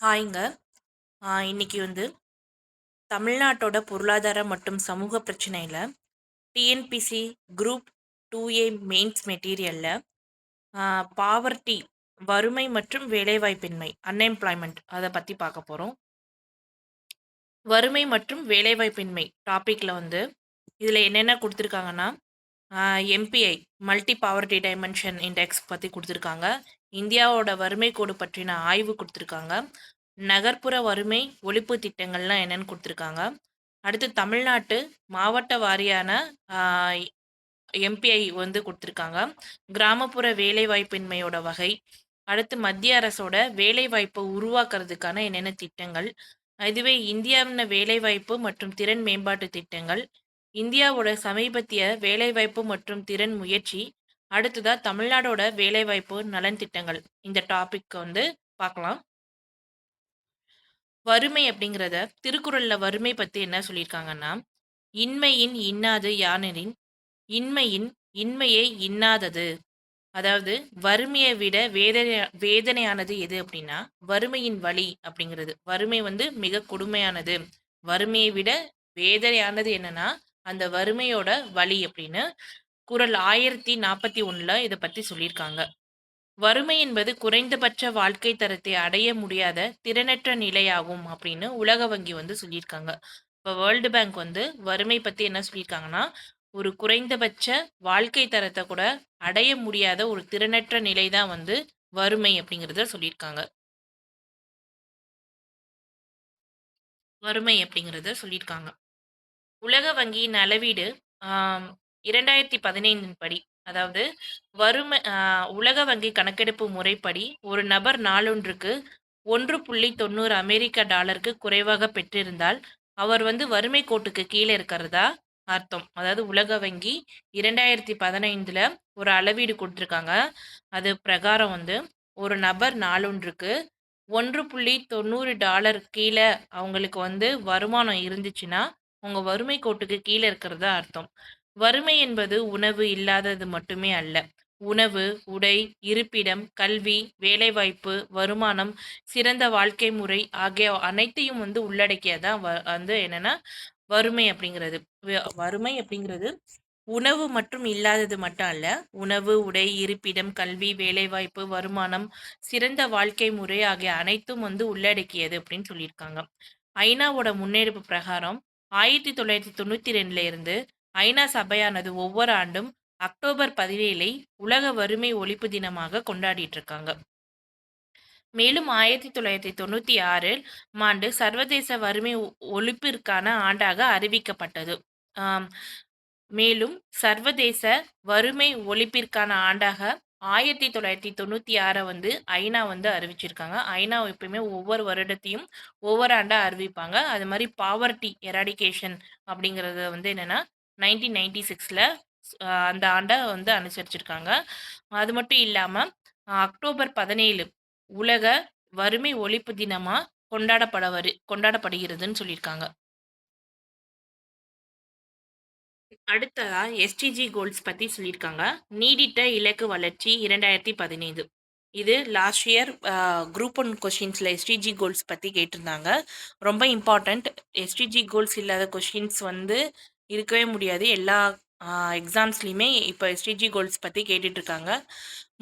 ஹாய்ங்க. இன்னைக்கு வந்து தமிழ்நாட்டோட பொருளாதார மற்றும் சமூக பிரச்சனையில டிஎன்பிசி குரூப் 2A மெயின்ஸ் மெட்டீரியல்ல பாவர்ட்டி வறுமை மற்றும் வேலைவாய்ப்பின்மை அன்எம்ப்ளாய்மெண்ட் அதை பற்றி பார்க்க போகிறோம். வறுமை மற்றும் வேலைவாய்ப்பின்மை டாப்பிக்கில் வந்து இதில் என்னென்ன கொடுத்துருக்காங்கன்னா MPI multi poverty dimension index பற்றி கொடுத்துருக்காங்க. இந்தியாவோட வறுமை கோடு பற்றின ஆய்வு கொடுத்துருக்காங்க. நகர்ப்புற வறுமை ஒழிப்பு திட்டங்கள்லாம் என்னென்னு கொடுத்துருக்காங்க. அடுத்து தமிழ்நாட்டு மாவட்ட வாரியான எம்பிஐ வந்து கொடுத்துருக்காங்க. கிராமப்புற வேலைவாய்ப்பின்மையோட வகை, அடுத்து மத்திய அரசோட வேலைவாய்ப்பை உருவாக்குறதுக்கான என்னென்ன திட்டங்கள், இதுவே இந்தியாவின் வேலைவாய்ப்பு மற்றும் திறன் மேம்பாட்டு திட்டங்கள், இந்தியாவோட சமீபத்திய வேலைவாய்ப்பு மற்றும் திறன் முயற்சி, அடுத்ததா தமிழ்நாடோட வேலைவாய்ப்பு நலன் திட்டங்கள். இந்த டாபிக் வந்து பார்க்கலாம். வறுமை அப்படிங்கிறத திருக்குறள்ல வறுமை பத்தி என்ன சொல்லியிருக்காங்கன்னா, இன்மையின் இன்னாது யானெனின் இன்மையின் இன்மையை இன்னாதது. அதாவது வறுமையை விட வேதனையானது எது அப்படின்னா வறுமையின் வலி அப்படிங்கிறது. வறுமை வந்து மிக கொடுமையானது. வறுமையை விட வேதனையானது என்னன்னா அந்த வறுமையோட வலி அப்படின்னு குறள் 1041 இதை பத்தி சொல்லியிருக்காங்க. வறுமை என்பது குறைந்தபட்ச வாழ்க்கை தரத்தை அடைய முடியாத திறனற்ற நிலையாகும் அப்படின்னு உலக வங்கி வந்து சொல்லியிருக்காங்க. இப்போ வேர்ல்டு பேங்க் வந்து வறுமை பற்றி என்ன சொல்லியிருக்காங்கன்னா, ஒரு குறைந்தபட்ச வாழ்க்கை தரத்தை கூட அடைய முடியாத ஒரு திறனற்ற நிலை தான் வந்து வறுமை அப்படிங்கிறத சொல்லியிருக்காங்க. வறுமை அப்படிங்கிறத சொல்லியிருக்காங்க. உலக வங்கியின் அளவீடு 2015 படி, அதாவது வறுமை உலக வங்கி கணக்கெடுப்பு முறைப்படி ஒரு நபர் நாளொன்றுக்கு 1.90 அமெரிக்க டாலருக்கு குறைவாக பெற்றிருந்தால் அவர் வந்து வறுமை கோட்டுக்கு கீழே இருக்கிறதா அர்த்தம். அதாவது உலக வங்கி 2015 ஒரு அளவீடு கொடுத்துருக்காங்க. அது பிரகாரம் வந்து ஒரு நபர் நாளொன்றுக்கு 1.90 டாலர் கீழே அவங்களுக்கு வந்து வருமானம் இருந்துச்சுன்னா அவங்க வறுமை கோட்டுக்கு கீழே இருக்கிறதா அர்த்தம். வறுமை என்பது உணவு இல்லாதது மட்டுமே அல்ல. உணவு, உடை, இருப்பிடம், கல்வி, வேலைவாய்ப்பு, வருமானம், சிறந்த வாழ்க்கை முறை ஆகிய அனைத்தையும் வந்து உள்ளடக்கியதான் வந்து என்னன்னா வறுமை அப்படிங்கிறது. வறுமை அப்படிங்கிறது உணவு மற்றும் இல்லாதது மட்டும் அல்ல. உணவு, உடை, இருப்பிடம், கல்வி, வேலைவாய்ப்பு, வருமானம், சிறந்த வாழ்க்கை முறை ஆகிய அனைத்தும் வந்து உள்ளடக்கியது அப்படின்னு சொல்லியிருக்காங்க. ஐநாவோட முன்னெடுப்பு பிரகாரம் 1992 இருந்து ஐநா சபையானது ஒவ்வொரு ஆண்டும் அக்டோபர் 17 உலக வறுமை ஒழிப்பு தினமாக கொண்டாடிட்டு இருக்காங்க. மேலும் 1996 ஆண்டு சர்வதேச வறுமை ஒழிப்பிற்கான ஆண்டாக அறிவிக்கப்பட்டது. மேலும் சர்வதேச வறுமை ஒழிப்பிற்கான ஆண்டாக 1996 வந்து ஐநா வந்து அறிவிச்சிருக்காங்க. ஐநா எப்பயுமே ஒவ்வொரு வருடத்தையும் ஒவ்வொரு ஆண்டாக அறிவிப்பாங்க. அது மாதிரி பாவர்ட்டி எராடிகேஷன் அப்படிங்கிறது வந்து என்னென்னா 1996 அந்த ஆண்டை வந்து அனுசரிச்சிருக்காங்க. அது மட்டும் இல்லாமல் அக்டோபர் 17 உலக வறுமை ஒழிப்பு தினமாக கொண்டாடப்படுகிறதுன்னு சொல்லியிருக்காங்க. அடுத்ததா எஸ்டிஜி கோல்ஸ் பற்றி சொல்லியிருக்காங்க. நீடித்த இலக்கு வளர்ச்சி 2015. இது லாஸ்ட் இயர் குரூப் 1 கொஷின்ஸில் எஸ்டிஜி கோல்ஸ் பற்றி கேட்டிருந்தாங்க. ரொம்ப இம்பார்ட்டண்ட். எஸ்டிஜி கோல்ஸ் இல்லாத கொஷின்ஸ் வந்து இருக்கவே முடியாது. எல்லா எக்ஸாம்ஸ்லேயுமே இப்போ எஸ்டிஜி கோல்ஸ் பற்றி கேட்டுட்ருக்காங்க.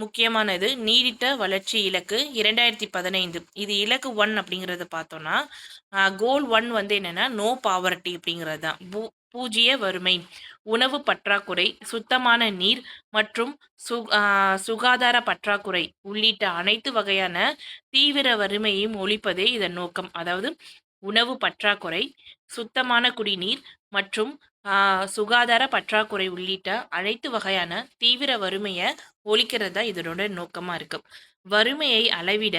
முக்கியமானது நீடித்த வளர்ச்சி இலக்கு 2015. இது இலக்கு 1 அப்படிங்கிறத பார்த்தோன்னா கோல் 1 வந்து என்னென்னா நோ பாவர்ட்டி அப்படிங்கிறது தான். பூஜ்ய வறுமை, உணவு பற்றாக்குறை, சுத்தமான நீர் மற்றும் சுகாதார பற்றாக்குறை உள்ளிட்ட அனைத்து வகையான தீவிர வறுமையையும் ஒழிப்பதே இதன் நோக்கம். அதாவது உணவு பற்றாக்குறை, சுத்தமான குடிநீர் மற்றும் சுகாதார பற்றாக்குறை உள்ளிட்ட அனைத்து வகையான தீவிர வறுமையை ஒழிக்கிறதா இதனோட நோக்கமாக இருக்கு. வறுமையை அளவிட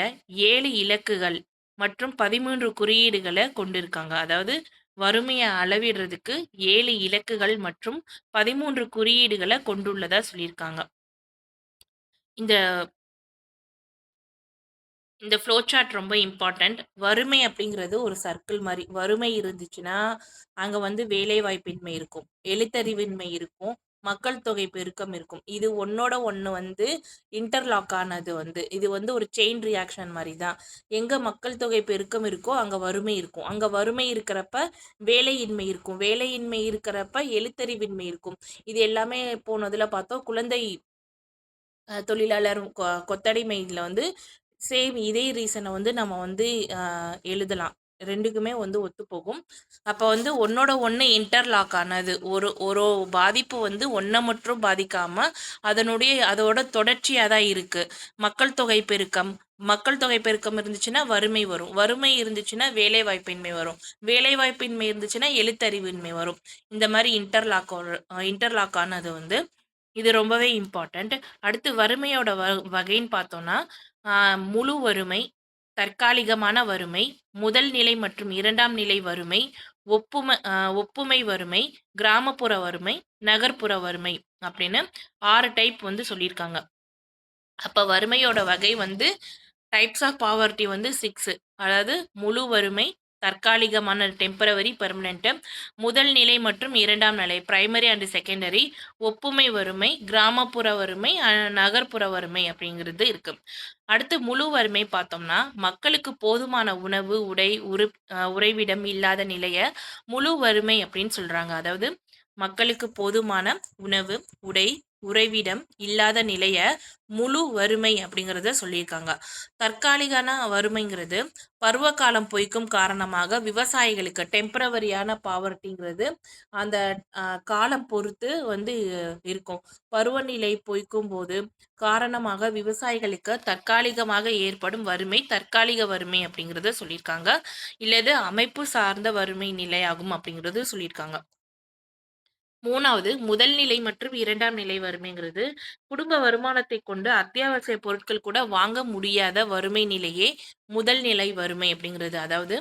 7 இலக்குகள் மற்றும் 13 குறியீடுகளை கொண்டிருக்காங்க. அதாவது வறுமையை அளவிடுறதுக்கு 7 இலக்குகள் மற்றும் 13 குறியீடுகளை கொண்டுள்ளதா சொல்லியிருக்காங்க. இந்த இந்த ஃப்ளோ சார்ட் ரொம்ப இம்பார்ட்டண்ட். வறுமை அப்படிங்கிறது ஒரு சர்க்கிள் மாதிரி. வறுமை இருந்துச்சுன்னா அங்கே வந்து வேலைவாய்ப்பின்மை இருக்கும், எழுத்தறிவின்மை இருக்கும், மக்கள் தொகை பெருக்கம் இருக்கும். இது ஒண்ணோட ஒண்ணு வந்து இன்டர்லாக் ஆனது வந்து. இது வந்து ஒரு செயின் ரியாக்ஷன் மாரி தான். எங்க மக்கள் தொகை பெருக்கம் இருக்கோ, அங்க வறுமை இருக்கும். அங்க வறுமை இருக்கிறப்ப வேலையின்மை இருக்கும். வேலையின்மை இருக்கிறப்ப எழுத்தறிவின்மை இருக்கும். இது எல்லாமே போனதுல பார்த்தோம். குழந்தை தொழிலாளர் கொத்தடிமையில வந்து சேம் இதே ரீசன வந்து நம்ம வந்து அ எழுதலாம். 2க்குமே வந்து ஒத்துப்போகும். அப்ப வந்து ஒண்ணோட ஒண்ணு இன்டர்லாக் ஆனது. ஒரு ஒரு பாதிப்பு வந்து ஒண்ண மட்டும் பாதிக்காம, அதோட தொடர்ச்சியா தான் இருக்கு. மக்கள் தொகை பெருக்கம் மக்கள் தொகை பெருக்கம் இருந்துச்சுன்னா வறுமை வரும். வறுமை இருந்துச்சுன்னா வேலைவாய்ப்பின்மை வரும். வேலைவாய்ப்பின்மை இருந்துச்சுன்னா எழுத்தறிவின்மை வரும். இந்த மாரி இன்டர்லாக் ஆனது வந்து இது ரொம்பவே இம்பார்ட்டன்ட். அடுத்து வறுமையோட வகைன்னு பார்த்தோம்னா, ஆ முழு வறுமை, தற்காலிகமான வறுமை, முதல் நிலை மற்றும் 2ஆம் நிலை வறுமை, ஒப்புமை வறுமை, கிராமப்புற வறுமை, நகர்ப்புற வறுமை அப்படின்னு 6 டைப் வந்து சொல்லியிருக்காங்க. அப்ப வறுமையோட வகை வந்து டைப்ஸ் ஆஃப் பாவர்ட்டி வந்து 6. அதாவது முழு வறுமை, தற்காலிகமான டெம்பரவரி, பெர்மனன்ட், முதல் நிலை மற்றும் 2ஆம் நிலை பிரைமரி அண்ட் செகண்டரி, ஒப்புமை வறுமை, கிராமப்புற வறுமை, நகர்ப்புற வறுமை அப்படிங்கிறது இருக்கு. அடுத்து முழு வறுமை பார்த்தோம்னா, மக்களுக்கு போதுமான உணவு, உடை, உறைவிடம் இல்லாத நிலைய முழு வறுமை அப்படின்னு சொல்றாங்க. அதாவது மக்களுக்கு போதுமான உணவு, உடை, உறைவிடம் இல்லாத நிலைய முழு வறுமை அப்படிங்கிறத சொல்லியிருக்காங்க. தற்காலிகான வறுமைங்கிறது பருவகாலம் பொய்க்கும் காரணமாக விவசாயிகளுக்கு டெம்பரவரியான பாவர்ட்டிங்கிறது அந்த காலம் பொறுத்து வந்து இருக்கும். பருவநிலை பொய்க்கும் போது காரணமாக விவசாயிகளுக்கு தற்காலிகமாக ஏற்படும் வறுமை தற்காலிக வறுமை அப்படிங்கிறத சொல்லியிருக்காங்க. இல்லது அமைப்பு சார்ந்த வறுமை நிலையாகும் அப்படிங்கிறது சொல்லியிருக்காங்க. 3வது முதல் நிலை மற்றும் 2ஆம் நிலை வறுமைங்கிறது, குடும்ப வருமானத்தைக் கொண்டு அத்தியாவசிய பொருட்கள் கூட வாங்க முடியாத வறுமை நிலையே முதல் நிலை வறுமை அப்படிங்கிறது. அதாவது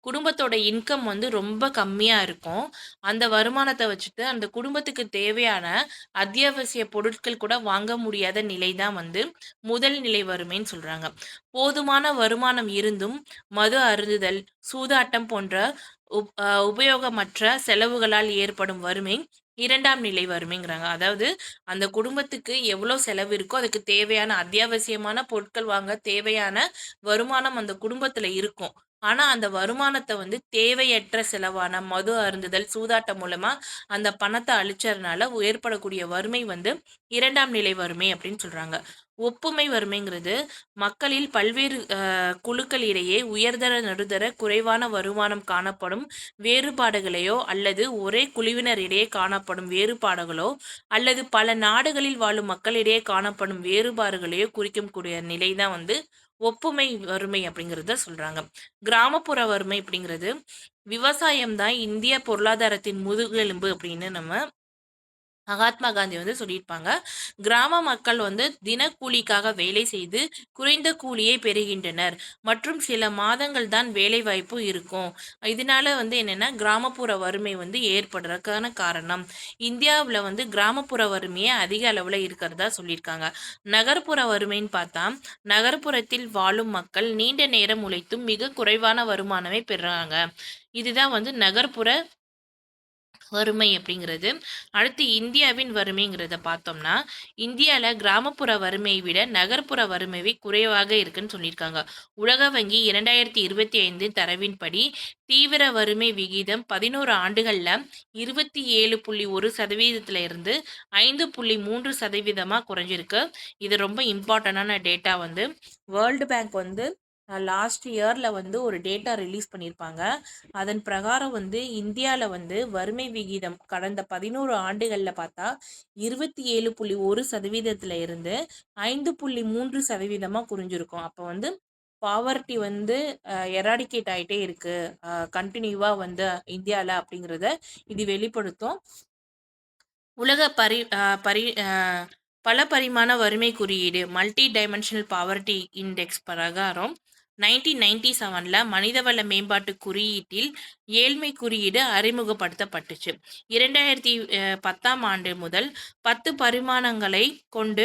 குடும்பத்தோட இன்கம் வந்து ரொம்ப கம்மியா இருக்கும். அந்த வருமானத்த வச்சுட்டு அந்த குடும்பத்துக்கு தேவையான அத்தியாவசிய பொருட்கள் கூட வாங்க முடியாத நிலை தான் வந்து முதல் நிலை வறுமைன்னு சொல்றாங்க. போதுமான வருமானம் இருந்தும் மது அருந்துதல், சூதாட்டம் போன்ற உபயோகமற்ற செலவுகளால் ஏற்படும் வறுமை 2ஆம் நிலை வறுமைங்கிறாங்க. அதாவது அந்த குடும்பத்துக்கு எவ்வளோ செலவு இருக்கோ, அதுக்கு தேவையான அத்தியாவசியமான பொருட்கள் வாங்க தேவையான வருமானம் அந்த குடும்பத்துல இருக்கும். ஆனா, அந்த வருமானத்த வந்து தேவையற்ற செலவான மது அருந்துதல், சூதாட்டம் மூலமா அந்த பணத்த அழிச்சறனால ஏற்படக்கூடிய வறுமை வந்து 2ஆம் நிலை வறுமை அப்படின்னு சொல்றாங்க. ஒப்புமை வறுமைங்கிறது மக்களில் பல்வேறு குழுக்களிடையே உயர்தர, நடுத்தர, குறைவான வருமானம் காணப்படும் வேறுபாடுகளையோ அல்லது ஒரே குழுவினரிடையே காணப்படும் வேறுபாடுகளோ அல்லது பல நாடுகளில் வாழும் மக்களிடையே காணப்படும் வேறுபாடுகளையோ குறிக்கும் கூடிய நிலை தான் வந்து ஒப்புமை வறுமை அப்படிங்கிறத சொல்றாங்க. கிராமப்புற வறுமை அப்படிங்கிறது விவசாயம் தான் இந்திய பொருளாதாரத்தின் முதுகெலும்பு அப்படின்னு நம்ம மகாத்மா காந்தி வந்து சொல்லியிருப்பாங்க. கிராம மக்கள் வந்து தினக்கூலிக்காக வேலை செய்து குறைந்த கூலியை பெறுகின்றனர் மற்றும் சில மாதங்கள் தான் வேலை வாய்ப்பு இருக்கும். இதனால வந்து என்னன்னா கிராமப்புற வறுமை வந்து ஏற்படுறதுக்கான காரணம். இந்தியாவில் வந்து கிராமப்புற வறுமையே அதிக அளவில் இருக்கிறதா சொல்லியிருக்காங்க. நகர்ப்புற வறுமைன்னு பார்த்தா நகர்ப்புறத்தில் வாழும் மக்கள் நீண்ட நேரம் உழைத்தும் மிக குறைவான வருமானமே பெறுறாங்க. இதுதான் வந்து நகர்ப்புற வறுமை அப்படிங்கிறது. அடுத்து இந்தியாவின் வறுமைங்கிறத பார்த்தோம்னா, இந்தியால கிராமப்புற வறுமையை விட நகர்ப்புற வறுமை குறைவாக இருக்குன்னு சொல்லியிருக்காங்க. உலக வங்கி 2025 தரவின்படி, தீவிர வறுமை விகிதம் 11 ஆண்டுகள்ல 27.1% இருந்து 5.3% குறைஞ்சிருக்கு. இது ரொம்ப இம்பார்ட்டன்டான டேட்டா வந்து வேர்ல்டு பேங்க் வந்து லாஸ்ட் இயர்ல வந்து ஒரு டேட்டா ரிலீஸ் பண்ணியிருப்பாங்க. அதன் பிரகாரம் வந்து இந்தியாவில் வந்து வறுமை விகிதம் கடந்த 11 ஆண்டுகளில் பார்த்தா 27.1% இருந்து 5.3% குறைஞ்சிருக்கும். அப்போ வந்து பாவர்ட்டி வந்து எராடிகேட் ஆகிட்டே இருக்கு கண்டினியூவாக வந்து இந்தியாவில் அப்படிங்கிறத இது வெளிப்படுத்தும். உலக பரி பரி பல பரிமாண வறுமை குறியீடு மல்டி டைமென்ஷனல் பாவர்ட்டி இண்டெக்ஸ் பிரகாரம் 1997ல் மனிதவள மேம்பாட்டு குறியீட்டில் ஏழ்மை குறியீடு அறிமுகப்படுத்தப்பட்டுச்சு. 2010ஆம் ஆண்டு முதல் 10 பரிமாணங்களை கொண்டு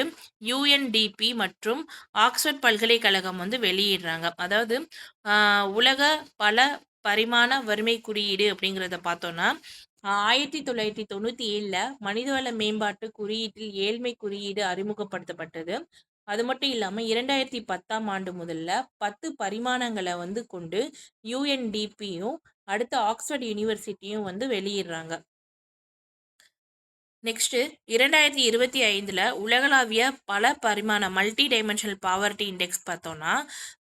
யுஎன்டிபி மற்றும் ஆக்ஸ்போர்ட் பல்கலைக்கழகம் வந்து வெளியிடுறாங்க. அதாவது உலக பல பரிமாண வறுமை குறியீடு அப்படிங்கிறத பார்த்தோன்னா 1997ல் மனிதவள மேம்பாட்டு குறியீட்டில் ஏழ்மை குறியீடு அறிமுகப்படுத்தப்பட்டது. அது மட்டும் இல்லாம 2010ஆம் ஆண்டு முதல்ல 10 பரிமாணங்கள வந்து கொண்டு யுஎன்டிபியும் அடுத்து ஆக்ஸ்ஃபோர்ட் யூனிவர்சிட்டியும் வந்து வெளியிடுறாங்க. நெக்ஸ்ட்டு 2025ல் உலகளாவிய பல பரிமாண மல்டி டைமென்ஷனல் பாவர்ட்டி இண்டெக்ஸ் பார்த்தோம்னா,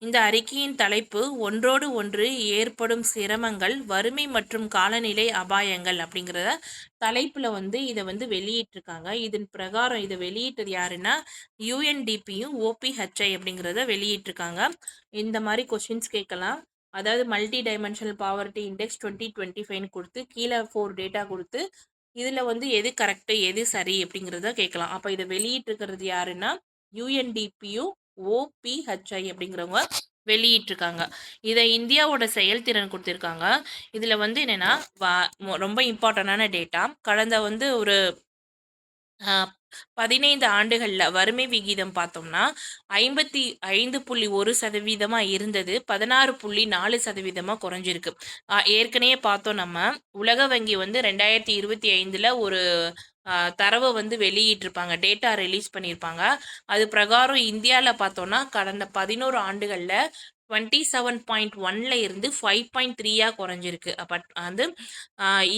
இந்த அறிக்கையின் தலைப்பு ஒன்றோடு ஒன்று ஏற்படும் சிரமங்கள், வறுமை மற்றும் காலநிலை அபாயங்கள் அப்படிங்கிற தலைப்பில் வந்து இதை வந்து வெளியிட்டிருக்காங்க. இதன் பிரகாரம் இதை வெளியிட்டது யாருன்னா யுஎன்டிபியும் ஓபிஹெச்ஐ அப்படிங்கிறத வெளியிட்டிருக்காங்க. இந்த மாதிரி கொஷின்ஸ் கேட்கலாம். அதாவது மல்டி டைமென்ஷனல் பாவர்ட்டி இண்டெக்ஸ் 2025 கொடுத்து கீழே 4 டேட்டா கொடுத்து இதில் வந்து எது கரெக்டு எது சரி அப்படிங்கிறத கேட்கலாம். அப்போ இதை வெளியிட்டிருக்கிறது யாருன்னா யுஎன்டிபியும் ஓபிஹெச்ஐ அப்படிங்கிறவங்க வெளியிட்டிருக்காங்க. இதை இந்தியாவோட செயல்திறன் கொடுத்துருக்காங்க. இதில் வந்து என்னென்னா ரொம்ப இம்பார்ட்டண்டான டேட்டா. கடந்த வந்து ஒரு 15 ஆண்டுகளில் வறுமை விகிதம் பார்த்தோம்னா 55.1% இருந்தது, 16.4% குறைஞ்சிருக்கு. ஏற்கனவே பார்த்தோம் நம்ம. உலக வங்கி வந்து 2025ல் ஒரு தரவை வந்து வெளியிட்டிருப்பாங்க, டேட்டா ரிலீஸ் பண்ணியிருப்பாங்க. அது பிரகாரம் இந்தியாவில் பார்த்தோம்னா கடந்த 11 ஆண்டுகளில் 27.1ல் இருந்து 5.3 குறைஞ்சிருக்கு. அப்போ வந்து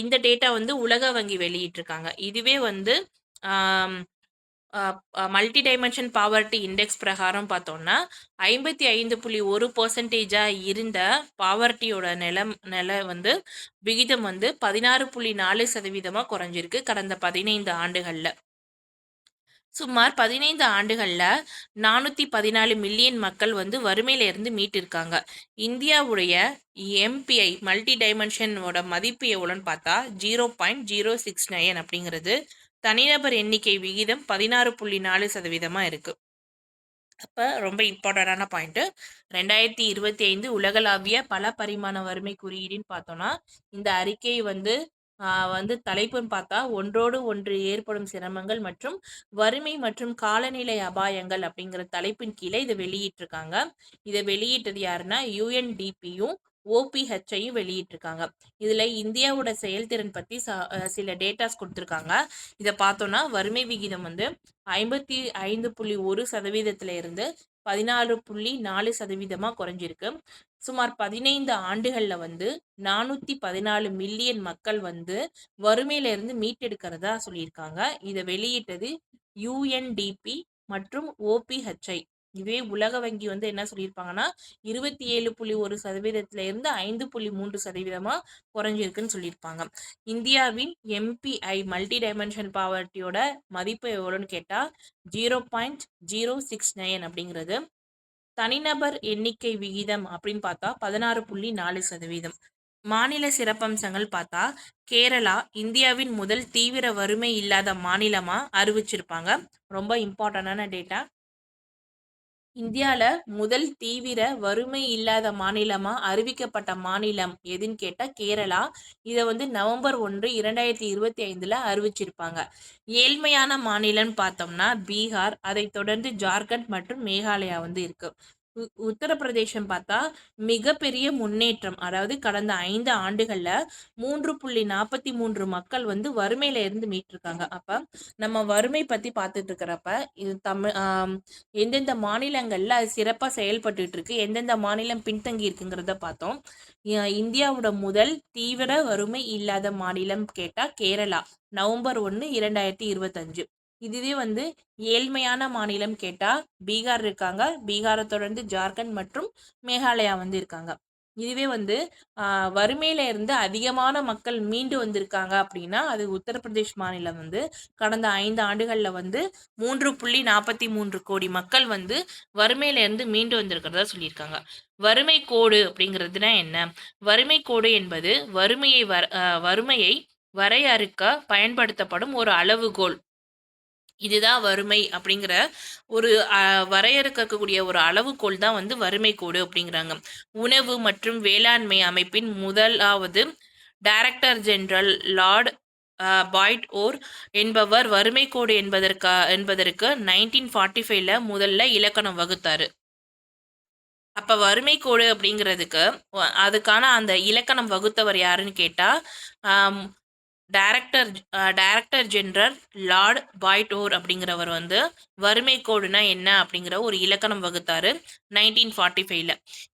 இந்த டேட்டா வந்து உலக வங்கி வெளியிட்டிருக்காங்க. இதுவே வந்து மல்டி டைமென்ஷன் பாவர்ட்டி இண்டெக்ஸ் பிரகாரம் பார்த்தோம்னா 55.1% இருந்த பாவர்ட்டியோட நிலை வந்து விகிதம் வந்து 16.4% குறைஞ்சிருக்கு கடந்த 15 ஆண்டுகளில். சுமார் 15 ஆண்டுகளில் 414 மில்லியன் மக்கள் வந்து வறுமையிலிருந்து மீட்டிருக்காங்க. இந்தியாவுடைய எம்பிஐ மல்டி டைமென்ஷனோட மதிப்பு எவ்வளோன்னு பார்த்தா 0.069 அப்படிங்கிறது. தனிநபர் எண்ணிக்கை விகிதம் 16.4% இருக்குது. அப்போ ரொம்ப இம்பார்ட்டண்டான பாயிண்ட்டு. 2025 உலகளாவிய பல பரிமாண வறுமை குறியீடுன்னு பார்த்தோன்னா இந்த அறிக்கை வந்து தலைப்புன்னு பார்த்தா ஒன்றோடு ஒன்று ஏற்படும் சிரமங்கள் மற்றும் வறுமை மற்றும் காலநிலை அபாயங்கள் அப்படிங்கிற தலைப்பின் கீழே இதை வெளியிட்டிருக்காங்க. இதை வெளியிட்டது யாருன்னா யுஎன்டிபியும் ஓபிஹெச்ஐயும் வெளியிட்டிருக்காங்க. இதில் இந்தியாவோட செயல்திறன் பற்றி சில டேட்டாஸ் கொடுத்துருக்காங்க. இதை பார்த்தோன்னா வறுமை விகிதம் வந்து 55.1% இருந்து 14.4% குறைஞ்சிருக்கு. சுமார் 15 ஆண்டுகளில் வந்து 414 மில்லியன் மக்கள் வந்து வறுமையிலிருந்து மீட்டெடுக்கிறதா சொல்லியிருக்காங்க. இதை வெளியிட்டது யுஎன்டிபி மற்றும் ஓபிஹெச்ஐ. இதுவே உலக வங்கி வந்து என்ன சொல்லியிருப்பாங்கன்னா 27.1% இருந்து 5.3% குறைஞ்சிருக்குன்னு சொல்லியிருப்பாங்க. இந்தியாவின் எம்பிஐ மல்டி டைமென்ஷன் பாவர்ட்டியோட மதிப்பு எவ்வளோன்னு கேட்டால் 0.069 அப்படிங்கிறது. தனிநபர் எண்ணிக்கை விகிதம் அப்படின்னு பார்த்தா 16.4%. மாநில சிறப்பம்சங்கள் பார்த்தா கேரளா இந்தியாவின் முதல் தீவிர வறுமை இல்லாத மாநிலமாக அறிவிச்சிருப்பாங்க. ரொம்ப இம்பார்ட்டண்டான டேட்டா. இந்தியாவில் முதல் தீவிர வறுமை இல்லாத மாநிலமாக அறிவிக்கப்பட்ட மாநிலம் எதுன்னு கேட்டால் கேரளா. இதை வந்து நவம்பர் 1, 2025ல் அறிவிச்சிருப்பாங்க. ஏழ்மையான மாநிலம்னு பார்த்தோம்னா பீகார், அதை தொடர்ந்து ஜார்க்கண்ட் மற்றும் மேகாலயா வந்து இருக்குது. உத்தரப்பிரதேசம் பார்த்தா மிகப்பெரிய முன்னேற்றம். அதாவது கடந்த 5 ஆண்டுகளில் 3.43 மக்கள் வந்து வறுமையில இருந்து மீட்டிருக்காங்க. அப்போ நம்ம வறுமை பற்றி பார்த்துட்டு இருக்கிறப்ப இது எந்தெந்த மாநிலங்களில் அது சிறப்பாக செயல்பட்டு இருக்கு, எந்தெந்த மாநிலம் பின்தங்கி இருக்குங்கிறத பார்த்தோம். இந்தியாவோட முதல் தீவிர வறுமை இல்லாத மாநிலம் கேட்டால் கேரளா, நவம்பர் 1, 2025. இதுவே வந்து ஏழ்மையான மாநிலம் கேட்டால் பீகார் இருக்காங்க. பீகாரை தொடர்ந்து ஜார்க்கண்ட் மற்றும் மேகாலயா வந்து இருக்காங்க. இதுவே வந்து வறுமையில இருந்து அதிகமான மக்கள் மீண்டு வந்திருக்காங்க அப்படின்னா அது உத்தரப்பிரதேஷ் மாநிலம் வந்து கடந்த 5 ஆண்டுகளில் வந்து 3.43 கோடி மக்கள் வந்து வறுமையில இருந்து மீண்டு வந்திருக்கிறதா சொல்லியிருக்காங்க. வறுமை கோடு அப்படிங்கிறதுனா என்ன? வறுமை கோடு என்பது வறுமையை வரையறுக்க பயன்படுத்தப்படும் ஒரு அளவுகோல். இதுதான் வறுமை அப்படிங்கிற ஒரு வரையறுக்கக்கூடிய ஒரு அளவுகோல் தான் வந்து வறுமை கோடு அப்படிங்கிறாங்க. உணவு மற்றும் வேளாண்மை அமைப்பின் முதலாவது டைரக்டர் ஜெனரல் லார்ட் பாய்ட் ஓர் என்பவர் வறுமை கோடு என்பதற்கு 1945ல் முதல்ல இலக்கணம் வகுத்தாரு. அப்போ வறுமை கோடு அப்படிங்கிறதுக்கு அதுக்கான அந்த இலக்கணம் வகுத்தவர் யாருன்னு கேட்டால் டைரக்டர் ஜெனரல் லார்ட் பாய்டோர் அப்படிங்கிறவர் வந்து வறுமை கோடுனா என்ன அப்படிங்கிற ஒரு இலக்கணம் வகுத்தாரு 1945ல.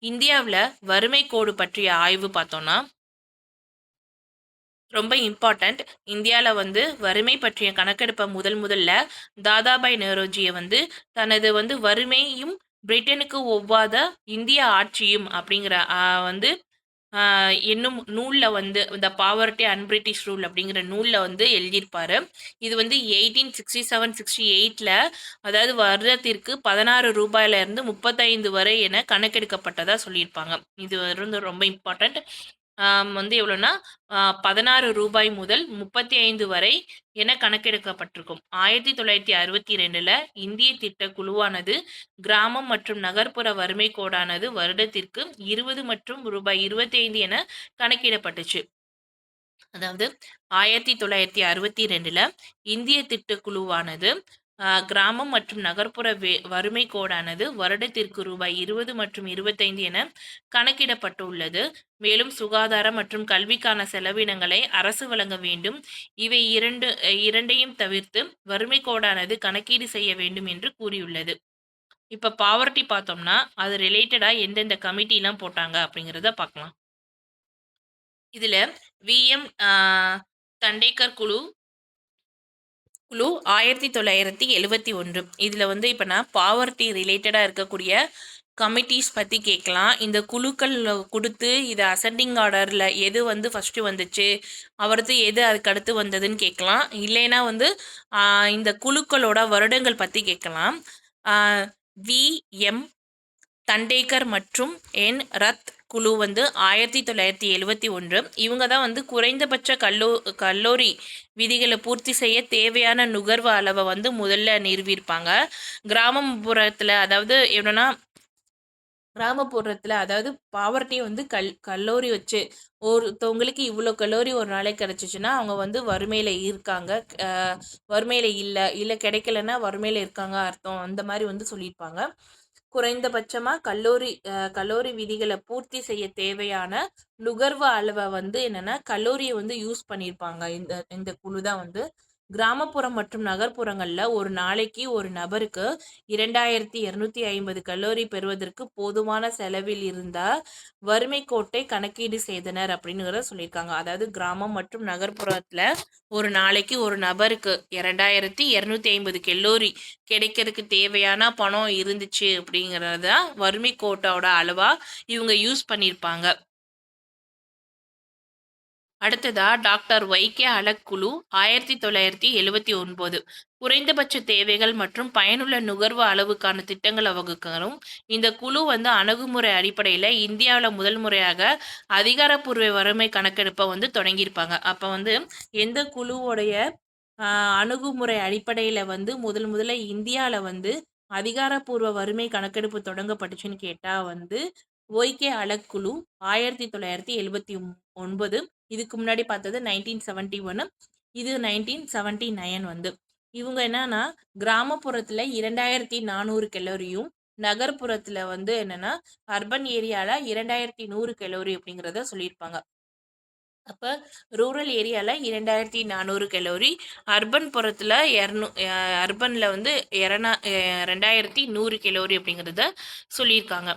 இந்தியாவில் வறுமை கோடு பற்றிய ஆய்வு பார்த்தோம்னா ரொம்ப இம்பார்ட்டண்ட். இந்தியாவில் வந்து வறுமை பற்றிய கணக்கெடுப்பை முதல்ல தாதாபாய் நெரோஜியை வந்து தனது வந்து வறுமையும் பிரிட்டனுக்கு ஒவ்வாத இந்திய ஆட்சியும் அப்படிங்கிற வந்து என்னும் நூலில் வந்து இந்த பாவர்ட்டி அண்ட் பிரிட்டிஷ் ரூல் அப்படிங்கிற நூலில் வந்து எழுதியிருப்பாரு. இது வந்து 1867-68 அதாவது வருடத்திற்கு 16 ரூபாயிலிருந்து 35 வரை என கணக்கெடுக்கப்பட்டதாக சொல்லியிருப்பாங்க. இது வந்து ரொம்ப இம்பார்ட்டண்ட். வந்து எவ்வளோன்னா 16 ரூபாய் முதல் 35 வரை என கணக்கெடுக்கப்பட்டிருக்கும். 1962 இந்திய திட்ட குழுவானது கிராமம் மற்றும் நகர்ப்புற வறுமை கோடானது வருடத்திற்கு 20 மற்றும் ரூபாய் 25 என கணக்கிடப்பட்டுச்சு. அதாவது 1962 இந்திய திட்டக்குழுவானது கிராமம் மற்றும் நகர்ப்புற வறுமை கோடானது வருடத்திற்கு ரூபாய் 20 மற்றும் 25 என கணக்கிடப்பட்டுள்ளது. மேலும் சுகாதார மற்றும் கல்விக்கான செலவினங்களை அரசு வழங்க வேண்டும். இவை இரண்டையும் தவிர்த்து வறுமை கோடானது கணக்கீடு செய்ய வேண்டும் என்று கூறியுள்ளது. இப்போ பாவர்ட்டி பார்த்தோம்னா அது ரிலேட்டடாக எந்தெந்த கமிட்டிலாம் போட்டாங்க அப்படிங்கிறத பார்க்கலாம். இதில் விஎம் தண்டேக்கர் குழு 1971. இதில் வந்து இப்போ நான் பாவர்ட்டி ரிலேட்டடாக இருக்கக்கூடிய கமிட்டிஸ் பற்றி கேட்கலாம். இந்த குழுக்கள் கொடுத்து இதை அசெண்டிங் ஆர்டரில் எது வந்து ஃபஸ்ட்டு வந்துச்சு, அவரது எது அதுக்கு அடுத்து வந்ததுன்னு கேட்கலாம். இல்லைன்னா வந்து இந்த குழுக்களோட வருடங்கள் பற்றி கேட்கலாம். விஎம் தண்டேக்கர் மற்றும் என் ரத் குழு வந்து 1971. இவங்க தான் வந்து குறைந்தபட்ச கல்லூரி விதிகளை பூர்த்தி செய்ய தேவையான நுகர்வு அளவை வந்து முதல்ல நிறுவியிருப்பாங்க. கிராமப்புறத்தில் அதாவது என்னன்னா கிராமப்புறத்தில் அதாவது பாவர்ட்டி வந்து கல்லூரி வச்சு ஒருத்தவங்களுக்கு இவ்வளோ கல்லூரி ஒரு நாளைக்கு கிடச்சிச்சின்னா அவங்க வந்து வறுமையில் இருக்காங்க, வறுமையில் இல்லை கிடைக்கலன்னா வறுமையில் இருக்காங்க அர்த்தம். அந்த மாதிரி வந்து சொல்லியிருப்பாங்க. குறைந்தபட்சமாக கல்லூரி விதிகளை பூர்த்தி செய்ய தேவையான நுகர்வு அளவை வந்து என்னென்னா கல்லூரியை வந்து யூஸ் பண்ணியிருப்பாங்க. இந்த குழு தான் வந்து கிராமப்புறம் மற்றும் நகர்ப்புறங்களில் ஒரு நாளைக்கு ஒரு நபருக்கு 2250 கல்லூரி பெறுவதற்கு போதுமான செலவில் இருந்தால் வறுமை கோட்டை கணக்கீடு செய்தனர் அப்படிங்கிறத சொல்லியிருக்காங்க. அதாவது கிராமம் மற்றும் நகர்ப்புறத்தில் ஒரு நாளைக்கு ஒரு நபருக்கு 2250 கல்லூரி கிடைக்கிறதுக்கு தேவையான பணம் இருந்துச்சு அப்படிங்கிறத வறுமை கோட்டோட அளவாக இவங்க யூஸ் பண்ணியிருப்பாங்க. அடுத்ததா டாக்டர் வைகே அலக் குழு 1979. குறைந்தபட்ச தேவைகள் மற்றும் பயனுள்ள நுகர்வு அளவுக்கான திட்டங்களை வகுக்கணும். இந்த குழு வந்து அணுகுமுறை அடிப்படையில் இந்தியாவில் முதல் முறையாக அதிகாரப்பூர்வ வறுமை கணக்கெடுப்பை வந்து தொடங்கியிருப்பாங்க. அப்போ வந்து எந்த குழுவோடைய அணுகுமுறை அடிப்படையில் வந்து முதல்ல இந்தியாவில் வந்து அதிகாரப்பூர்வ வறுமை கணக்கெடுப்பு தொடங்கப்பட்டுச்சுன்னு கேட்டால் வந்து ஒய்கே அலக் குழு 1979. இதுக்கு முன்னாடி பார்த்தது 1971, இது 1979 வந்து. இவங்க என்னன்னா கிராமப்புறத்தில் 2400 கலோரியும் நகர்ப்புறத்தில் வந்து என்னன்னா அர்பன் ஏரியாவில் 2100 கலோரி அப்படிங்கிறத சொல்லியிருப்பாங்க. அப்போ ரூரல் ஏரியாவில் 2400 கலோரி, அர்பன் புறத்தில் அர்பனில் வந்து 2100 கலோரி அப்படிங்கிறத சொல்லியிருக்காங்க.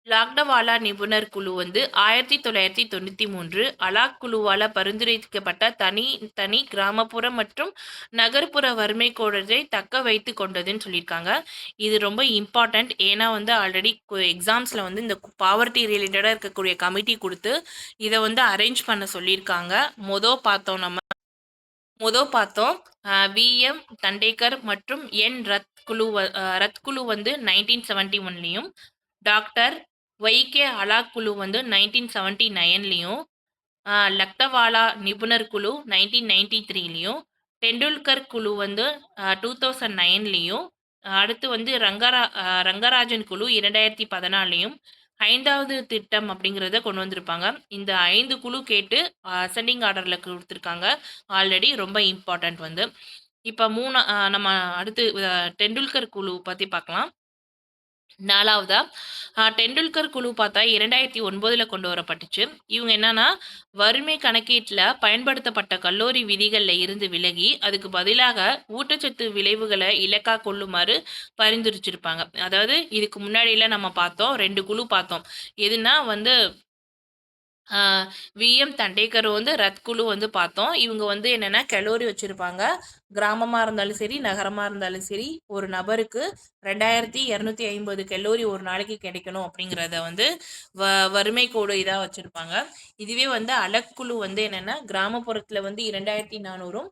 லாக்டவாலா நிபுணர் குழு வந்து 1993 அலாக் குழுவால் பரிந்துரைக்கப்பட்ட தனி கிராமப்புற மற்றும் நகர்ப்புற வறுமை கோடத்தை தக்க வைத்து கொண்டதுன்னு சொல்லியிருக்காங்க. இது ரொம்ப இம்பார்ட்டண்ட். ஏன்னா வந்து ஆல்ரெடி எக்ஸாம்ஸில் வந்து இந்த பாவர்ட்டி ரிலேட்டடாக இருக்கக்கூடிய கமிட்டி கொடுத்து இதை வந்து அரேஞ்ச் பண்ண சொல்லியிருக்காங்க. பார்த்தோம் விஎம் தண்டேக்கர் மற்றும் என் ரத் குழு வந்து 1971லையும், டாக்டர் ஒய்கே அலாக் குழு வந்து 1979லையும், லக்டவாலா நிபுணர் குழு 1993லையும், டெண்டுல்கர் குழு வந்து 2009லையும், அடுத்து வந்து ரங்கராஜன் குழு 2014லையும் 5வது திட்டம் அப்படிங்கிறத கொண்டு வந்திருப்பாங்க. இந்த 5 குழு கேட்டு அசெண்டிங் ஆர்டரில் கொடுத்துருக்காங்க. ஆல்ரெடி ரொம்ப இம்பார்ட்டண்ட் வந்து. இப்போ நம்ம அடுத்து டெண்டுல்கர் குழு பற்றி பார்க்கலாம். 4வதா டெண்டுல்கர் குழு பார்த்தா 2009ல கொண்டு வரப்பட்டுச்சு. இவங்க என்னன்னா, வறுமை கணக்கீட்ல பயன்படுத்தப்பட்ட கலோரி விதிகள்ல இருந்து விலகி, அதுக்கு பதிலாக ஊட்டச்சத்து விளைவுகள இலக்கா கொள்ளுமாறு பரிந்துரைச்சிருப்பாங்க. அதாவது இதுக்கு முன்னாடிலாம் நம்ம பார்த்தோம். 2 குழு பார்த்தோம். எதுனா வந்து ஆ வி.எம். தண்டேக்கர் வந்து ரத் குழு வந்து பார்த்தோம். இவங்க வந்து என்னன்னா கலோரி வச்சிருப்பாங்க. கிராமமா இருந்தாலும் சரி, நகரமா இருந்தாலும் சரி, ஒரு நபருக்கு 2250 கலோரி ஒரு நாளைக்கு கிடைக்கணும் அப்படிங்கிறத வந்து வ வறுமை கோடு இதா வச்சிருப்பாங்க. இதுவே வந்து அலக்குழு வந்து என்னன்னா, கிராமப்புறத்துல வந்து 2400ம்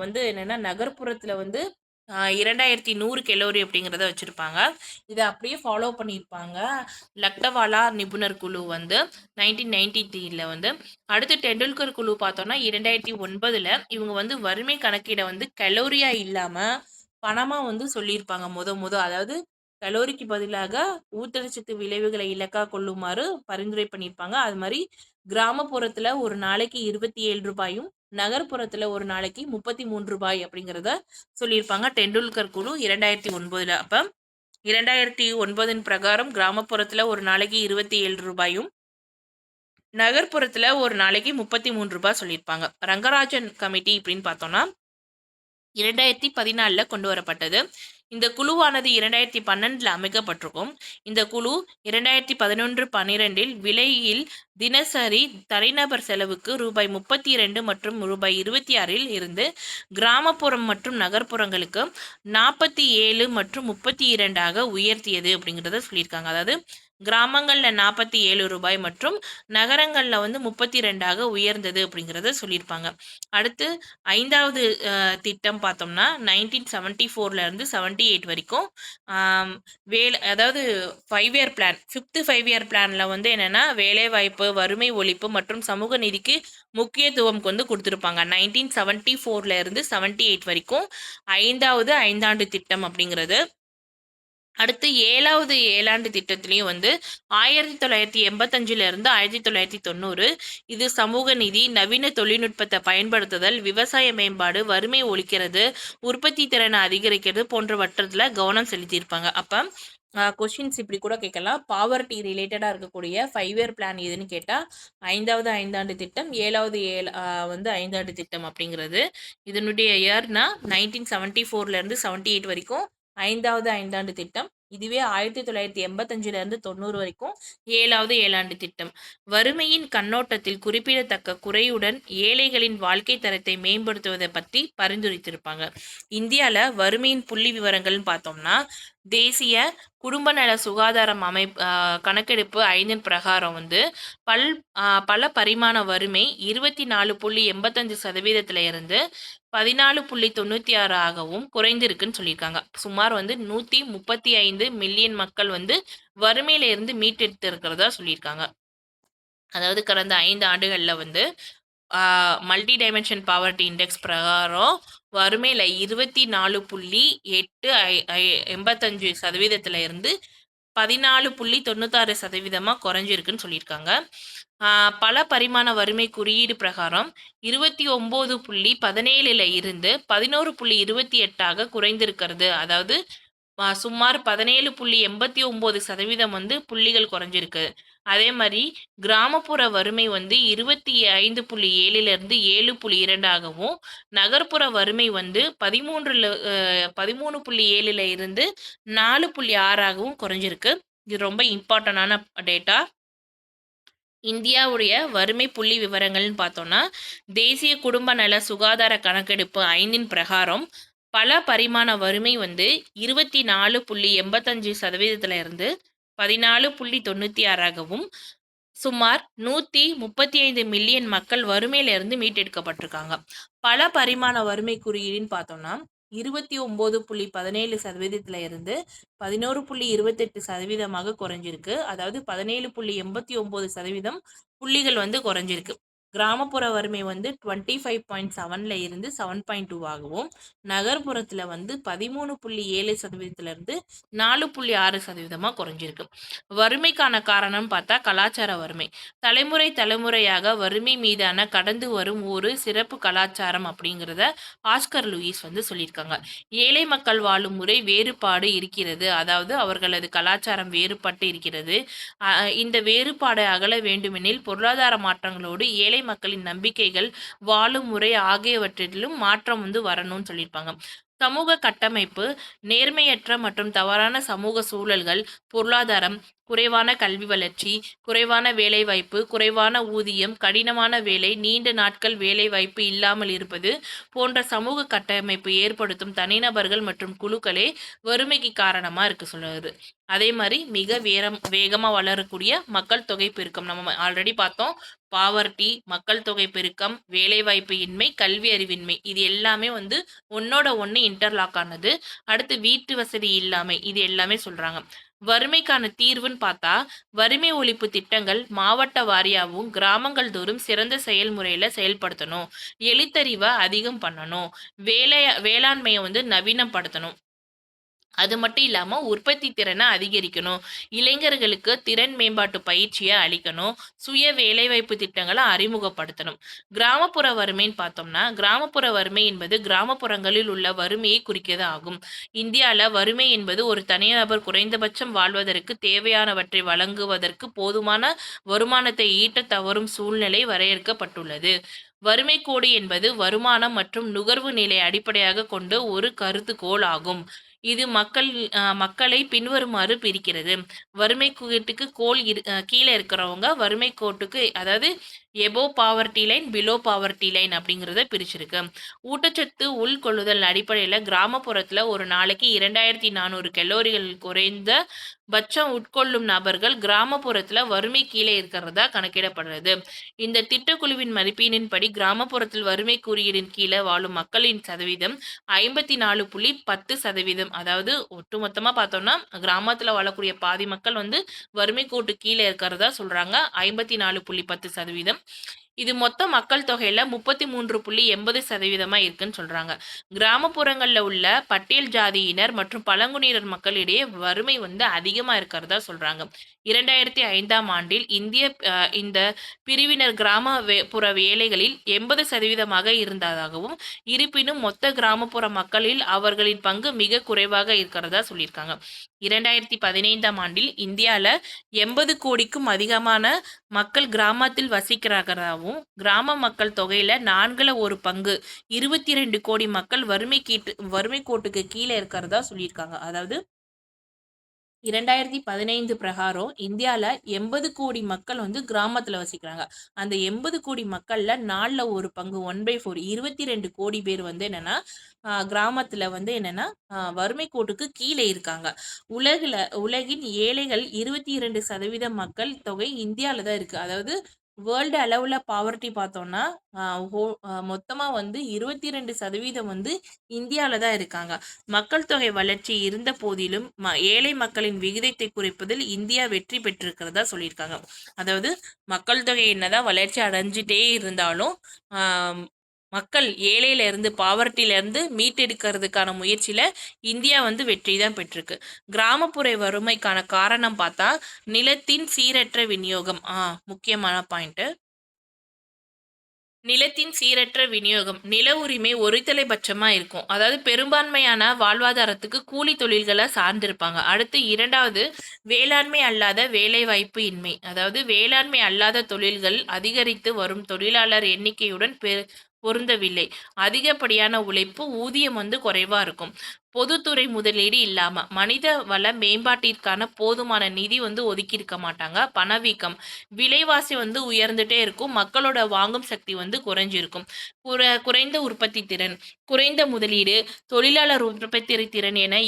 வந்து என்னன்னா நகர்ப்புறத்துல வந்து 2100 கலோரி அப்படிங்கிறத வச்சிருப்பாங்க. இத அப்படியே ஃபாலோ பண்ணியிருப்பாங்க. லக்டவாலா நிபுணர் குழு வந்து 1993ல வந்து. அடுத்து டெண்டுல்கர் குழு பார்த்தோம்னா 2009ல இவங்க வந்து வறுமை கணக்கீட வந்து கலோரியா இல்லாம பணமா வந்து சொல்லியிருப்பாங்க அதாவது கலோரிக்கு பதிலாக ஊட்டச்சத்து விளைவுகளை இலக்கா கொள்ளுமாறு பரிந்துரை பண்ணியிருப்பாங்க. அது மாதிரி கிராமப்புறத்துல ஒரு நாளைக்கு ரூ. 27யும் நகர்ப்புறத்துல ஒரு நாளைக்கு ரூ. 33 அப்படிங்கிறத சொல்லியிருப்பாங்க டெண்டுல்கர் குழு 2009ல. அப்ப 2009 பிரகாரம் கிராமப்புறத்துல ஒரு நாளைக்கு ரூ. 27யும் நகர்ப்புறத்துல ஒரு நாளைக்கு ரூ. 33 சொல்லியிருப்பாங்க. ரங்கராஜன் கமிட்டி இப்படின்னு பார்த்தோம்னா 2014ல கொண்டு வரப்பட்டது. இந்த குழுவானது 2012ல அமைக்கப்பட்டிருக்கும். இந்த குழு 2011, 12ல் விலையில் தினசரி தனிநபர் செலவுக்கு ரூபாய் 32 மற்றும் ரூபாய் 26ல் இருந்து கிராமப்புறம் மற்றும் நகர்ப்புறங்களுக்கு 47 மற்றும் 32ஆக உயர்த்தியது அப்படிங்கிறத சொல்லியிருக்காங்க. அதாவது கிராமங்கள்ல ரூபாய் 47 மற்றும் நகரங்கள்ல வந்து 32ஆக உயர்ந்தது அப்படிங்கிறத சொல்லியிருப்பாங்க. அடுத்து 5வது திட்டம் பார்த்தோம்னா 1974ல இருந்து 78 வரைக்கும் ஆம், அதாவது 5 இயர் பிளான் 5th இயர் பிளான்ல வந்து என்னன்னா வேலைவாய்ப்பு, வறுமை ஒழிப்பு மற்றும் சமூக நீதிக்கு முக்கியத்துவம் வந்து கொடுத்துருப்பாங்க. 1974ல இருந்து 78 வரைக்கும் 5வது ஐந்தாண்டு திட்டம் அப்படிங்கிறது. அடுத்து 7வது ஏழாண்டு திட்டத்திலையும் வந்து 1985ல இருந்து 1990 இது சமூக நீதி, நவீன தொழில்நுட்பத்தை பயன்படுத்துதல், விவசாய மேம்பாடு, வறுமை ஒழிக்கிறது, உற்பத்தி திறனை அதிகரிக்கிறது போன்றவற்றத்துல கவனம் செலுத்தியிருப்பாங்க. அப்ப கொஸ்டின்ஸ் இப்படி கூட கேட்கலாம். பாவர்ட்டி ரிலேட்டடாக இருக்கக்கூடிய 5 இயர் பிளான் எதுன்னு கேட்டால் 5வது ஐந்தாண்டு திட்டம், 7வது வந்து ஐந்தாண்டு திட்டம் அப்படிங்கிறது. இதனுடைய இயர்னா 1974ல இருந்து 78 வரைக்கும் 5வது ஐந்தாண்டு திட்டம். இதுவே 1985ல இருந்து 90 வரைக்கும் 7வது ஏழாண்டு திட்டம். வறுமையின் கண்ணோட்டத்தில் குறிப்பிடத்தக்க குறையுடன் ஏழைகளின் வாழ்க்கை தரத்தை மேம்படுத்துவதை பற்றி பரிந்துரைத்திருப்பாங்க. இந்தியாவில் வறுமையின் புள்ளி விவரங்கள்னு பார்த்தோம்னா தேசிய குடும்ப நல சுகாதாரம் கணக்கெடுப்பு 5ன் பிரகாரம் வந்து பல பரிமாண வறுமை 24.85% இருந்து 14.96 ஆகவும் குறைந்திருக்குன்னு சொல்லியிருக்காங்க. சுமார் வந்து 135 மில்லியன் மக்கள் வந்து வறுமையில இருந்து மீட்டெடுத்து இருக்கிறதா சொல்லியிருக்காங்க. அதாவது கடந்த 5 ஆண்டுகள்ல வந்து மல்டி டைமென்ஷன் பாவர்ட்டி இண்டெக்ஸ் பிரகாரம் வறுமையில் 24.85% இருந்து 14.96% குறைஞ்சிருக்குன்னு சொல்லியிருக்காங்க. பல பரிமாண வறுமை குறியீடு பிரகாரம் 29.17ல இருந்து 11.28ஆக குறைந்திருக்கிறது. அதாவது சுமார் 17.89% வந்து புள்ளிகள் குறைஞ்சிருக்கு. அதே மாதிரி கிராமப்புற வறுமை வந்து 25.7லிருந்து 7.2ஆகவும் நகர்ப்புற வறுமை வந்து 13.7ல இருந்து 4.6ஆகவும் குறைஞ்சிருக்கு. இது ரொம்ப இம்பார்ட்டண்டான டேட்டா. இந்தியாவுடைய வறுமை புள்ளி விவரங்கள்னு பார்த்தோம்னா தேசிய குடும்ப நல சுகாதார கணக்கெடுப்பு 5ன் பிரகாரம் பல பரிமாண வறுமை வந்து 24.85% இருந்து 14.96ஆகவும் சுமார் 135 மில்லியன் மக்கள் வறுமையிலிருந்து மீட்டெடுக்கப்பட்டிருக்காங்க. பல பரிமாண வறுமை குறியீடுன்னு பார்த்தோம்னா 29.17% இருந்து 11.28% குறைஞ்சிருக்கு. அதாவது 17.89% புள்ளிகள் வந்து குறைஞ்சிருக்கு. கிராமப்புற வறுமை வந்து 25.7ல இருந்து 7.2 ஆகவும், நகர்ப்புறத்துல வந்து 13.7% 4.6% குறைஞ்சிருக்கு. வறுமைக்கான காரணம் பார்த்தா கலாச்சார வறுமை. தலைமுறை தலைமுறையாக வறுமை மீதான கடந்து வரும் ஒரு சிறப்பு கலாச்சாரம் அப்படிங்கிறத ஆஸ்கர் லூயிஸ் வந்து சொல்லியிருக்காங்க. ஏழை மக்கள் வாழும் முறை வேறுபாடு இருக்கிறது. அதாவது அவர்களது கலாச்சாரம் வேறுபட்டு இருக்கிறது. இந்த வேறுபாடை அகல வேண்டுமெனில் பொருளாதார மாற்றங்களோடு ஏழை மக்களின் நம்பிக்கைகள், வாழும் முறை ஆகியவற்றிலும் மாற்றம் வந்து வரணும்னு சொல்லியிருப்பாங்க. சமூக கட்டமைப்பு, நேர்மையற்ற மற்றும் தவறான சமூக சூழல்கள், பொருளாதாரம், குறைவான கல்வி வளர்ச்சி, குறைவான வேலைவாய்ப்பு, குறைவான ஊதியம், கடினமான வேலை, நீண்ட நாட்கள் வேலைவாய்ப்பு இல்லாமல் இருப்பது போன்ற சமூக கட்டமைப்பு ஏற்படுத்தும் தனிநபர்கள் மற்றும் குழுக்களே வறுமைக்கு காரணமா இருக்கு சொல்லுது. அதே மாதிரி மிக வேகமா வளரக்கூடிய மக்கள் தொகை பெருக்கம். நம்ம ஆல்ரெடி பார்த்தோம். பாவர்ட்டி, மக்கள் தொகை பெருக்கம், வேலைவாய்ப்பு இன்மை, கல்வி அறிவின்மை, இது எல்லாமே வந்து ஒன்னோட ஒன்று இன்டர்லாக் ஆனது. அடுத்து வீட்டு வசதி இல்லாமை, இது எல்லாமே சொல்றாங்க. வறுமைக்கான தீர்வுன்னு பார்த்தா வறுமை ஒழிப்பு திட்டங்கள் மாவட்ட வாரியாகவும் கிராமங்கள் தோறும் சிறந்த செயல்முறையில செயல்படுத்தணும். எழுத்தறிவை அதிகம் பண்ணணும். வேளாண்மையை வந்து நவீனப்படுத்தணும். அது மட்டும் இல்லாம உற்பத்தி திறனை அதிகரிக்கணும். இளைஞர்களுக்கு திறன் மேம்பாட்டு பயிற்சியை அளிக்கணும். சுய வேலைவாய்ப்பு திட்டங்களை அறிமுகப்படுத்தணும். கிராமப்புற வறுமைன்னு பார்த்தோம்னா, கிராமப்புற வறுமை என்பது கிராமப்புறங்களில் உள்ள வறுமையை குறிக்கிறது ஆகும். இந்தியால வறுமை என்பது ஒரு தனிநபர் குறைந்தபட்சம் வாழ்வதற்கு தேவையானவற்றை வழங்குவதற்கு போதுமான வருமானத்தை ஈட்ட தவறும் சூழ்நிலை வரையறுக்கப்பட்டுள்ளது. வறுமை கோடு என்பது வருமானம் மற்றும் நுகர்வு நிலை அடிப்படையாக கொண்ட ஒரு கருதுகோள் ஆகும். இது மக்களை பின்வருமாறு பிரிக்கிறது. வறுமை கோட்டுக்கு கீழே இருக்கிறவங்க வறுமை கோட்டுக்கு, அதாவது above poverty line, below poverty line அப்படிங்கிறத பிரிச்சிருக்கு. ஊட்டச்சத்து உள்கொள்ளுதல் அடிப்படையில் கிராமப்புறத்தில் ஒரு நாளைக்கு 2400 கலோரிகள் குறைந்த பட்சம் உட்கொள்ளும் நபர்கள் கிராமப்புறத்தில் வறுமை கீழே இருக்கிறதா கணக்கிடப்படுறது. இந்த திட்டக்குழுவின் மதிப்பீட்டின்படி கிராமப்புறத்தில் வறுமை குறியீடின் கீழே வாழும் மக்களின் சதவீதம் 54.10%. அதாவது ஒட்டுமொத்தமாக பார்த்தோம்னா கிராமத்தில் வாழக்கூடிய பாதி மக்கள் வந்து வறுமை கோட்டு கீழே இருக்கிறதா சொல்றாங்க. 54.10%. இது மொத்த மக்கள் தொகையில 33.80% இருக்குன்னு சொல்றாங்க. கிராமப்புறங்கள்ல உள்ள பட்டியல் ஜாதியினர் மற்றும் பழங்குடியினர் மக்களிடையே வறுமை வந்து அதிகமா இருக்கிறதா சொல்றாங்க. 2005ஆம் ஆண்டில் இந்த பிரிவினர் புற வேலைகளில் 80% இருந்ததாகவும், இருப்பினும் மொத்த கிராமப்புற மக்களில் அவர்களின் பங்கு மிக குறைவாக இருக்கிறதா சொல்லியிருக்காங்க. 2015ஆம் ஆண்டில் இந்தியால 80 கோடிக்கும் அதிகமான மக்கள் கிராமத்தில் வசிக்கிறார்களாகவும், கிராம மக்கள் தொகையில 1/4 22 கோடி மக்கள் வறுமை கோட்டுக்கு கீழே இருக்கிறதா சொல்லியிருக்காங்க. அதாவது 2015 பிரகாரம் இந்தியால 80 கோடி மக்கள் வந்து கிராமத்துல வசிக்கிறாங்க. அந்த 80 கோடி மக்கள்ல 1/4 1/4 22 கோடி பேர் வந்து என்னன்னா கிராமத்துல வந்து என்னன்னா வறுமை கோட்டுக்கு கீழே இருக்காங்க. உலகின் ஏழைகள் 22% மக்கள் தொகை இந்தியால தான் இருக்கு. அதாவது வேர்ல்டு அளவுல பாவர்ட்டி பார்த்தோம்னா மொத்தமா வந்து 22% வந்து இந்தியால தான் இருக்காங்க. மக்கள் தொகை வளர்ச்சி இருந்த போதிலும் ஏழை மக்களின் விகிதத்தை குறைப்பதில் இந்தியா வெற்றி பெற்றிருக்கிறதா சொல்லியிருக்காங்க. அதாவது மக்கள் தொகை என்னதான் வளர்ச்சி அடைஞ்சிட்டே இருந்தாலும் மக்கள் ஏழையில இருந்து பாவர்ட்டில இருந்து மீட்டெடுக்கிறதுக்கான முயற்சியில இந்தியா வந்து வெற்றி தான் பெற்றிருக்கு. கிராமப்புற வறுமைக்கான காரணம் பார்த்தா நிலத்தின் சீரற்ற விநியோகம். முக்கியமான பாயிண்ட். நிலத்தின் சீரற்ற விநியோகம். நில உரிமை ஒருதலைபட்சமா இருக்கும். அதாவது பெரும்பான்மையான வாழ்வாதாரத்துக்கு கூலி தொழில்களை சார்ந்திருப்பாங்க. அடுத்து 2வது வேளாண்மை அல்லாத வேலைவாய்ப்பு இன்மை. அதாவது வேளாண்மை அல்லாத தொழில்கள் அதிகரித்து வரும் தொழிலாளர் எண்ணிக்கையுடன் பொருந்தவில்லை. அதிகப்படியான உழைப்பு, ஊதியம் வந்து குறைவா இருக்கும். பொதுத்துறை முதலீடு இல்லாம மனித வள மேம்பாட்டிற்கான போதுமான நிதி வந்து ஒதுக்கி இருக்க மாட்டாங்க. பணவீக்கம், விலைவாசி வந்து உயர்ந்துட்டே இருக்கும். மக்களோட வாங்கும் சக்தி வந்து குறைஞ்சிருக்கும். குறைந்த உற்பத்தி திறன், குறைந்த முதலீடு, தொழிலாளர் உற்பத்தி திறன் என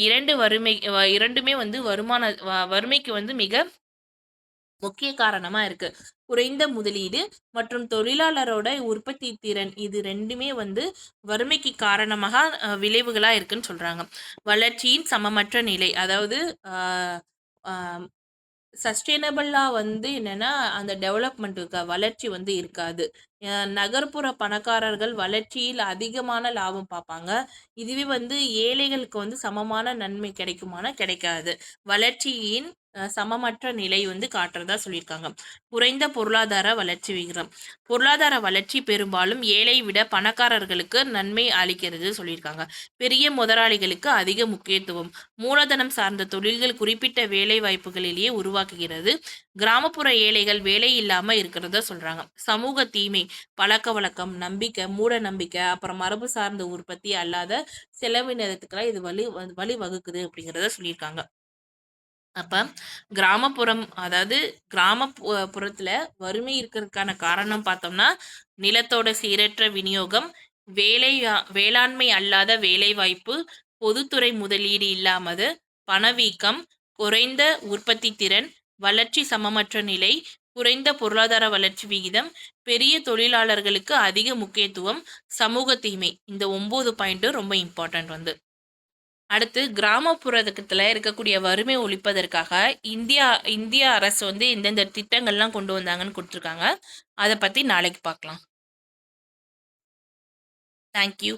இரண்டுமே வந்து வறுமைக்கு வந்து மிக முக்கிய காரணமா இருக்கு. குறைந்த முதலீடு மற்றும் தொழிலாளரோட உற்பத்தி திறன், இது ரெண்டுமே வந்து வறுமைக்கு காரணமாக விளைவுகளா இருக்குன்னு சொல்றாங்க. வளர்ச்சியின் சமமற்ற நிலை. அதாவது சஸ்டெய்னபிளா வந்து என்னன்னா, அந்த டெவலப்மெண்ட்டுக்கு வளர்ச்சி வந்து இருக்காது. நகர்ப்புற பணக்காரர்கள் வளர்ச்சியில் அதிகமான லாபம் பார்ப்பாங்க. இதுவே வந்து ஏழைகளுக்கு வந்து சமமான நன்மை கிடைக்குமானா கிடைக்காது. வளர்ச்சியின் சமமற்ற நிலை வந்து காட்டுறதா சொல்லியிருக்காங்க. குறைந்த பொருளாதார வளர்ச்சி விகிதம். பொருளாதார வளர்ச்சி பெரும்பாலும் ஏழை விட பணக்காரர்களுக்கு நன்மை அளிக்கிறது சொல்லியிருக்காங்க. பெரிய முதலாளிகளுக்கு அதிக முக்கியத்துவம். மூலதனம் சார்ந்த தொழில்கள் குறிப்பிட்ட வேலை வாய்ப்புகளிலேயே உருவாக்குகிறது. கிராமப்புற ஏழைகள் வேலை இல்லாம இருக்கிறத சொல்றாங்க. சமூக தீமை, பழக்கவழக்கம், நம்பிக்கை, மூட நம்பிக்கை, அப்புறம் மரபு சார்ந்த உற்பத்தி அல்லாத செலவினத்துக்கெல்லாம் இது வழிவகுக்குது அப்படிங்கிறத சொல்லியிருக்காங்க. அப்ப கிராமப்புறம் அதாவது புறத்துல வறுமை இருக்கிறதுக்கான காரணம் பார்த்தோம்னா, நிலத்தோட சீரற்ற விநியோகம், வேளாண்மை அல்லாத வேலைவாய்ப்பு, பொதுத்துறை முதலீடு இல்லாமது, பணவீக்கம், குறைந்த உற்பத்தி திறன், வளர்ச்சி சமமற்ற நிலை, குறைந்த பொருளாதார வளர்ச்சி விகிதம், பெரிய தொழிலாளர்களுக்கு அதிக முக்கியத்துவம், சமூக தீமை. இந்த 9 பாயிண்ட்டும் ரொம்ப இம்பார்ட்டன்ட் வந்து. அடுத்து கிராமப்புறத்துல இருக்கக்கூடிய வறுமை ஒழிப்பதற்காக இந்தியா இந்திய அரசு வந்து எந்தெந்த திட்டங்கள்லாம் கொண்டு வந்தாங்கன்னு குடுத்துருக்காங்க. அத பத்தி நாளைக்கு பார்க்கலாம். Thank you.